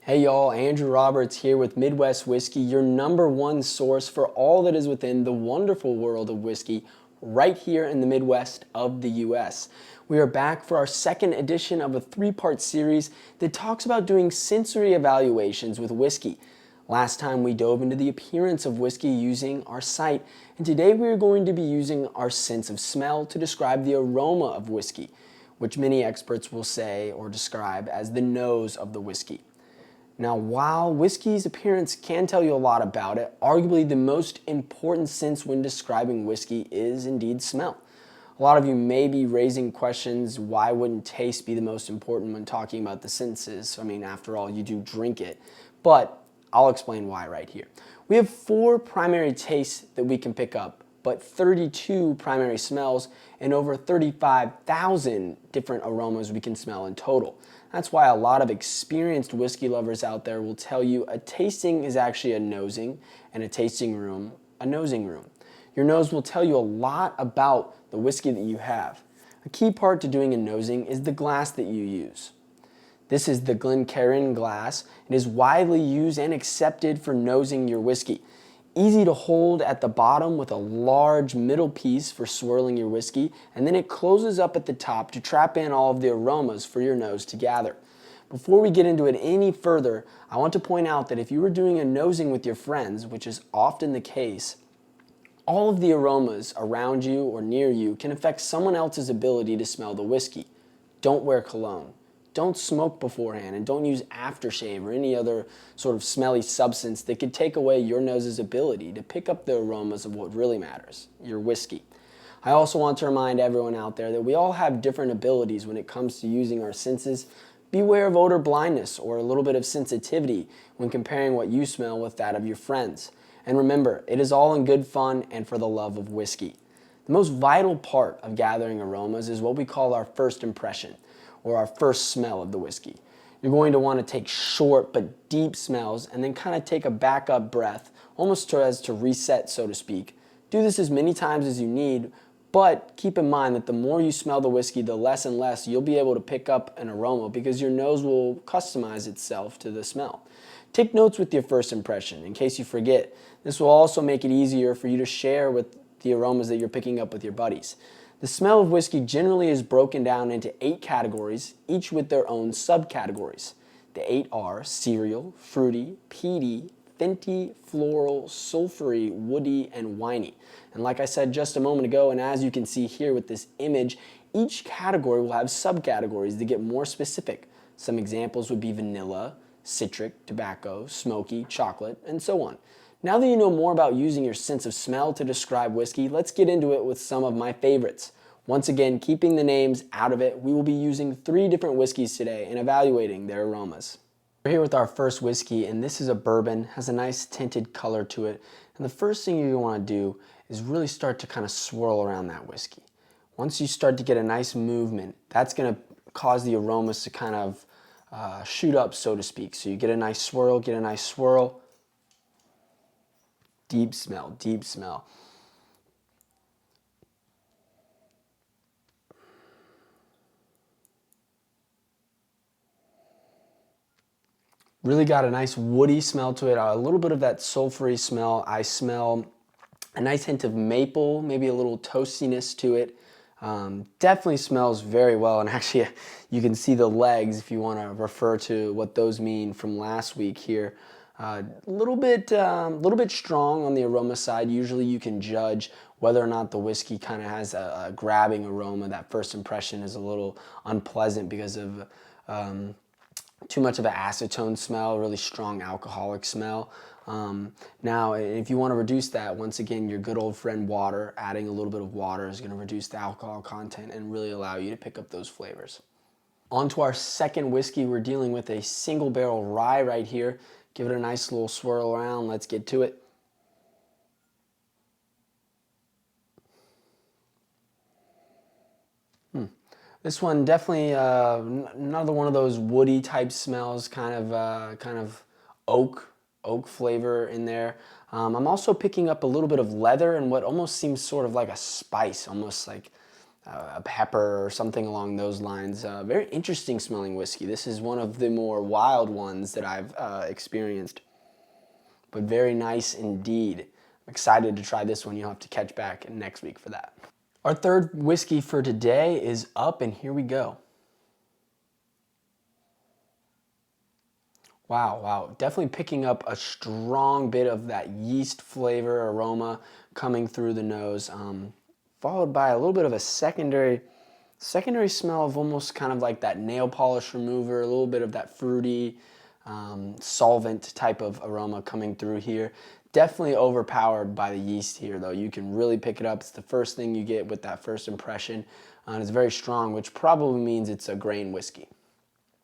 Hey y'all, Andrew Roberts here with Midwest Whiskey, your #1 source for all that is within the wonderful world of whiskey right here in the Midwest of the US. We are back for our second edition of a 3-part series that talks about doing sensory evaluations with whiskey. Last time we dove into the appearance of whiskey using our sight, and today we are going to be using our sense of smell to describe the aroma of whiskey, which many experts will say or describe as the nose of the whiskey. Now, while whiskey's appearance can tell you a lot about it, arguably the most important sense when describing whiskey is indeed smell. A lot of you may be raising questions, why wouldn't taste be the most important when talking about the senses? I mean, after all, you do drink it, but I'll explain why right here. We have 4 primary tastes that we can pick up, but 32 primary smells and over 35,000 different aromas we can smell in total. That's why a lot of experienced whiskey lovers out there will tell you a tasting is actually a nosing and a tasting room a nosing room. Your nose will tell you a lot about the whiskey that you have. A key part to doing a nosing is the glass that you use. This is the Glencairn glass. It is widely used and accepted for nosing your whiskey. Easy to hold at the bottom with a large middle piece for swirling your whiskey, and then it closes up at the top to trap in all of the aromas for your nose to gather. Before we get into it any further, I want to point out that if you were doing a nosing with your friends, which is often the case, all of the aromas around you or near you can affect someone else's ability to smell the whiskey. Don't wear cologne. Don't smoke beforehand, and don't use aftershave or any other sort of smelly substance that could take away your nose's ability to pick up the aromas of what really matters, your whiskey. I also want to remind everyone out there that we all have different abilities when it comes to using our senses. Beware of odor blindness or a little bit of sensitivity when comparing what you smell with that of your friends. And remember, it is all in good fun and for the love of whiskey. The most vital part of gathering aromas is what we call our first impression, or our first smell of the whiskey. You're going to want to take short but deep smells and then kind of take a backup breath, almost as to reset, so to speak. Do this as many times as you need, but keep in mind that the more you smell the whiskey, the less and less you'll be able to pick up an aroma because your nose will customize itself to the smell. Take notes with your first impression in case you forget. This will also make it easier for you to share with the aromas that you're picking up with your buddies. The smell of whiskey generally is broken down into 8 categories, each with their own subcategories. The 8 are cereal, fruity, peaty, fenty, floral, sulphury, woody, and winey. And like I said just a moment ago, and as you can see here with this image, each category will have subcategories that get more specific. Some examples would be vanilla, citric, tobacco, smoky, chocolate, and so on. Now that you know more about using your sense of smell to describe whiskey, let's get into it with some of my favorites. Once again, keeping the names out of it, we will be using 3 different whiskeys today and evaluating their aromas. We're here with our first whiskey, and this is a bourbon, has a nice tinted color to it. And the first thing you're going to want to do is really start to kind of swirl around that whiskey. Once you start to get a nice movement, that's going to cause the aromas to kind of shoot up, so to speak. So you get a nice swirl, Deep smell, deep smell. Really got a nice woody smell to it, a little bit of that sulphury smell. I smell a nice hint of maple, maybe a little toastiness to it. Definitely smells very well, and actually you can see the legs if you want to refer to what those mean from last week here. A little bit strong on the aroma side. Usually you can judge whether or not the whiskey kind of has a grabbing aroma. That first impression is a little unpleasant because of too much of an acetone smell, really strong alcoholic smell. Now, if you want to reduce that, once again, your good old friend water, adding a little bit of water is going to reduce the alcohol content and really allow you to pick up those flavors. On to our second whiskey, we're dealing with a single barrel rye right here. Give it a nice little swirl around. Let's get to it. This one definitely another one of those woody type smells, kind of oak flavor in there. I'm also picking up a little bit of leather and what almost seems sort of like a spice, almost like a pepper or something along those lines. Very interesting smelling whiskey. This is one of the more wild ones that I've experienced, but very nice indeed. I'm excited to try this one. You'll have to catch back next week for that. Our third whiskey for today is up, and here we go. Wow, wow. Definitely picking up a strong bit of that yeast flavor aroma coming through the nose, followed by a little bit of a secondary smell of almost kind of like that nail polish remover, a little bit of that fruity solvent type of aroma coming through here. Definitely overpowered by the yeast here, though. You can really pick it up. It's the first thing you get with that first impression, and it's very strong, which probably means it's a grain whiskey.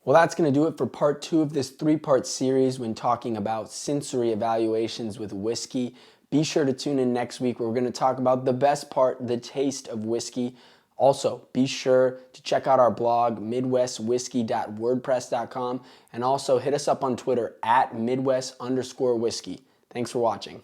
Well, that's going to do it for part 2 of this 3-part series when talking about sensory evaluations with whiskey. Be sure to tune in next week where we're going to talk about the best part, the taste of whiskey. Also, be sure to check out our blog, midwestwhiskey.wordpress.com, and also hit us up on Twitter at @midwest_whiskey. Thanks for watching.